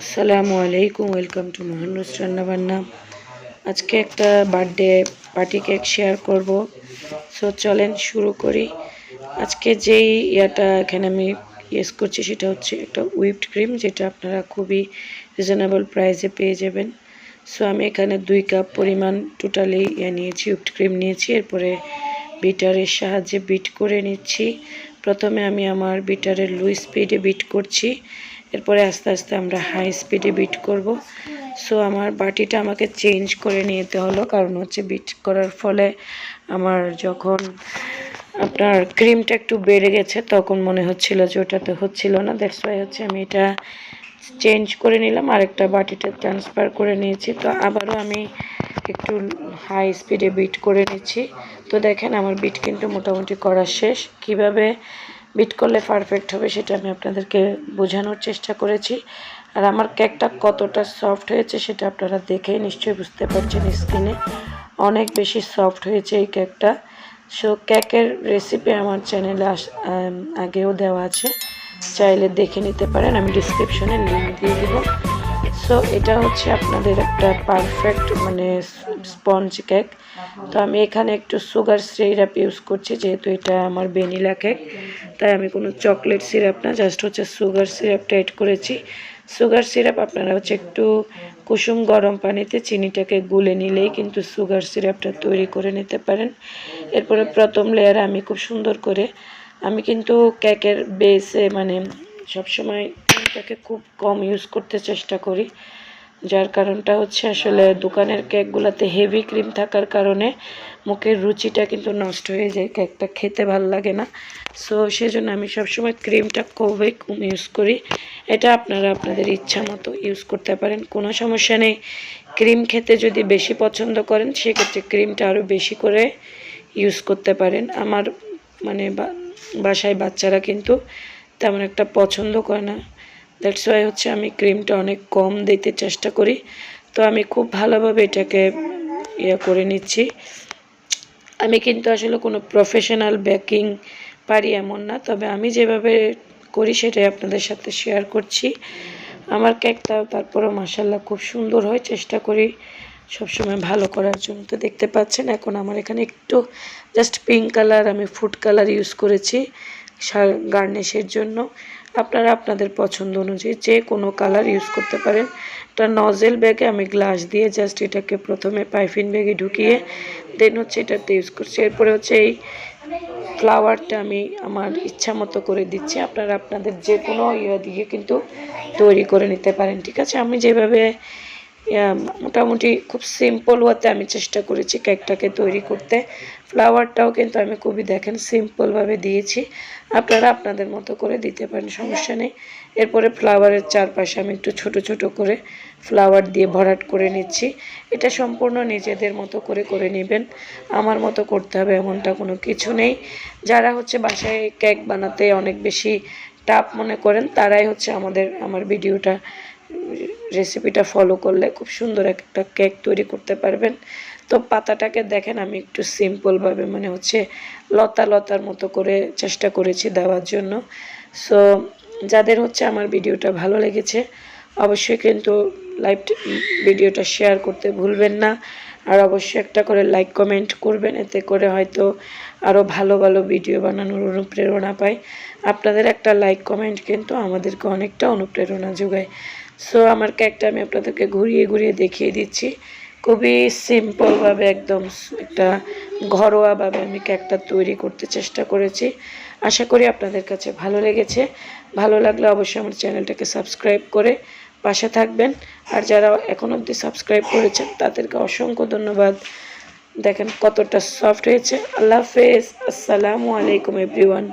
আসসালামু আলাইকুম, welcome to মাহানুস রান্না বান্না। আজকে একটা বার্থডে পার্টি কেক শেয়ার করব। সো চলেন শুরু করি। আজকে যেই এখানে আমি ইউজ করছি সেটা হচ্ছে একটা হুইপড ক্রিম, যেটা আপনারা খুবই রিজনেবল প্রাইসে পেয়ে যাবেন। সো আমি এখানে 2 কাপ পরিমাণ টোটালি নিয়েছি, হুইপড ক্রিম নিয়েছি। এরপরে বিটারের সাহায্যে বিট করে নিচ্ছি। প্রথমে আমি আমার বিটারের লো স্পিডে বিট করছি, এরপরে আস্তে আস্তে আমরা হাই স্পিডে বিট করব। সো আমার বাটিটা আমাকে চেঞ্জ করে নিতে হলো, কারণ হচ্ছে বিট করার ফলে আমার যখন আপনার ক্রিমটা একটু বেড়ে গেছে তখন মনে হচ্ছিল যে ওটাতে হচ্ছিল না। দ্যাটস ওয়াই হচ্ছে আমি এটা চেঞ্জ করে নিলাম, আরেকটা বাটিতে ট্রান্সফার করে নিয়েছি। তো আবারও আমি একটু হাই স্পিডে বিট করে নিচ্ছি। তো দেখেন আমার বিট কিন্তু মোটামুটি করা শেষ। কিভাবে বিট করলে পারফেক্ট হবে সেটা আমি আপনাদেরকে বোঝানোর চেষ্টা করেছি। আর আমার কেকটা কতটা সফট হয়েছে সেটা আপনারা দেখেই নিশ্চয়ই বুঝতে পারছেন স্ক্রিনে। অনেক বেশি সফট হয়েছে এই কেকটা। সো কেকের রেসিপি আমার চ্যানেলে আগেও দেওয়া আছে, চাইলে দেখে নিতে পারেন, আমি ডিসক্রিপশনে লিঙ্ক দিয়ে দেবো। সো এটা হচ্ছে আপনাদের একটা পারফেক্ট স্পঞ্জ কেক। তো আমি এখানে একটু সুগার সিরাপ ইউজ করছি, যেহেতু এটা আমার ভ্যানিলা কেক, তাই আমি কোনো চকলেট সিরাপ না, জাস্ট হচ্ছে সুগার সিরাপটা এড করেছি। সুগার সিরাপ আপনারা হচ্ছে একটু কুসুম গরম পানিতে চিনিটাকে গুলে নিলেই কিন্তু সুগার সিরাপটা তৈরি করে নিতে পারেন। এরপরে প্রথম লেয়ারে আমি খুব সুন্দর করে, আমি কিন্তু কেকের বেসে সবসময় ক্রিমটাকে খুব কম ইউজ করতে চেষ্টা করি। যার কারণটা হচ্ছে আসলে দোকানের কেকগুলোতে হেভি ক্রিম থাকার কারণে মুখের রুচিটা কিন্তু নষ্ট হয়ে যায়, কেকটা খেতে ভালো লাগে না। সো সেজন্য আমি সবসময় ক্রিমটা খুবই কম ইউজ করি। এটা আপনারা আপনাদের ইচ্ছা মতো ইউজ করতে পারেন, কোনো সমস্যা নেই। ক্রিম খেতে যদি বেশি পছন্দ করেন সেক্ষেত্রে ক্রিমটা আরও বেশি করে ইউজ করতে পারেন। আমার বাসায় বাচ্চারা কিন্তু তেমন একটা পছন্দ করে না, দ্যাটস ওয়াই হচ্ছে আমি ক্রিমটা অনেক কম দিতে চেষ্টা করি। তো আমি খুব ভালোভাবে এটাকে করে নিচ্ছি। আমি কিন্তু আসলে কোনো প্রফেশনাল বেকিং পারি এমন না, তবে আমি যেভাবে করি সেটাই আপনাদের সাথে শেয়ার করছি। আমার কেকটা তারপরেও মাশাআল্লাহ খুব সুন্দর হয়, চেষ্টা করি সবসময় ভালো করার জন্য। তো দেখতে পাচ্ছেন এখন আমার এখানে একটু জাস্ট পিঙ্ক কালার, আমি ফুড কালার ইউজ করেছি গার্নিশের জন্য। আপনারা আপনাদের পছন্দ অনুযায়ী যে কোনো কালার ইউজ করতে পারেন। একটা নজেল ব্যাগে আমি গ্লাস দিয়ে জাস্ট এটাকে প্রথমে পাইপিং ব্যাগে ঢুকিয়ে দেন হচ্ছে এটাতে ইউজ করছি। এরপরে হচ্ছে এই ফ্লাওয়ারটা আমি আমার ইচ্ছা মতো করে দিচ্ছি। আপনারা আপনাদের যে কোনো দিয়ে কিন্তু তৈরি করে নিতে পারেন, ঠিক আছে। আমি যেভাবে মোটামুটি খুব সিম্পল ওয়াতে আমি চেষ্টা করেছি কেকটাকে তৈরি করতে। ফ্লাওয়ারটাও কিন্তু আমি খুবই দেখেন সিম্পলভাবে দিয়েছি, আপনারা আপনাদের মতো করে দিতে পারেন, সমস্যা নেই। এরপরে ফ্লাওয়ারের চারপাশে আমি একটু ছোট ছোট করে ফ্লাওয়ার দিয়ে ভরাট করে নিচ্ছি। এটা সম্পূর্ণ নিজেদের মতো করে করে নেবেন, আমার মতো করতে হবে এমনটা কোনো কিছু নেই। যারা হচ্ছে বাসায় কেক বানাতে অনেক বেশি টাফ মনে করেন তারাই হচ্ছে আমার ভিডিওটা রেসিপিটা ফলো করলে খুব সুন্দর একটা কেক তৈরি করতে পারবেন। তো পাতাটাকে দেখেন আমি একটু সিম্পলভাবে লতা লতার মতো করে চেষ্টা করেছি দেওয়ার জন্য। সো যাদের হচ্ছে আমার ভিডিওটা ভালো লেগেছে অবশ্যই কিন্তু ভিডিওটা শেয়ার করতে ভুলবেন না। আর অবশ্যই একটা করে লাইক কমেন্ট করবেন, এতে করে হয়তো আরও ভালো ভালো ভিডিও বানানোর অনুপ্রেরণা পাই। আপনাদের একটা লাইক কমেন্ট কিন্তু আমাদেরকে অনেকটা অনুপ্রেরণা যোগায়। সো আমার কেকটা আমি আপনাদেরকে ঘুরিয়ে ঘুরিয়ে দেখিয়ে দিচ্ছি। খুবই সিম্পলভাবে একদম একটা ঘরোয়াভাবে আমি কেকটা তৈরি করতে চেষ্টা করেছি। আশা করি আপনাদের কাছে ভালো লেগেছে। ভালো লাগলে অবশ্যই আমার চ্যানেলটাকে সাবস্ক্রাইব করে পাশে থাকবেন। আর যারা এখন অবধি সাবস্ক্রাইব করেছেন তাদেরকে অসংখ্য ধন্যবাদ। দেখেন কতটা সফট হয়েছে। আল্লাহ হাফেজ, আসসালামু আলাইকুম এভরিওয়ান।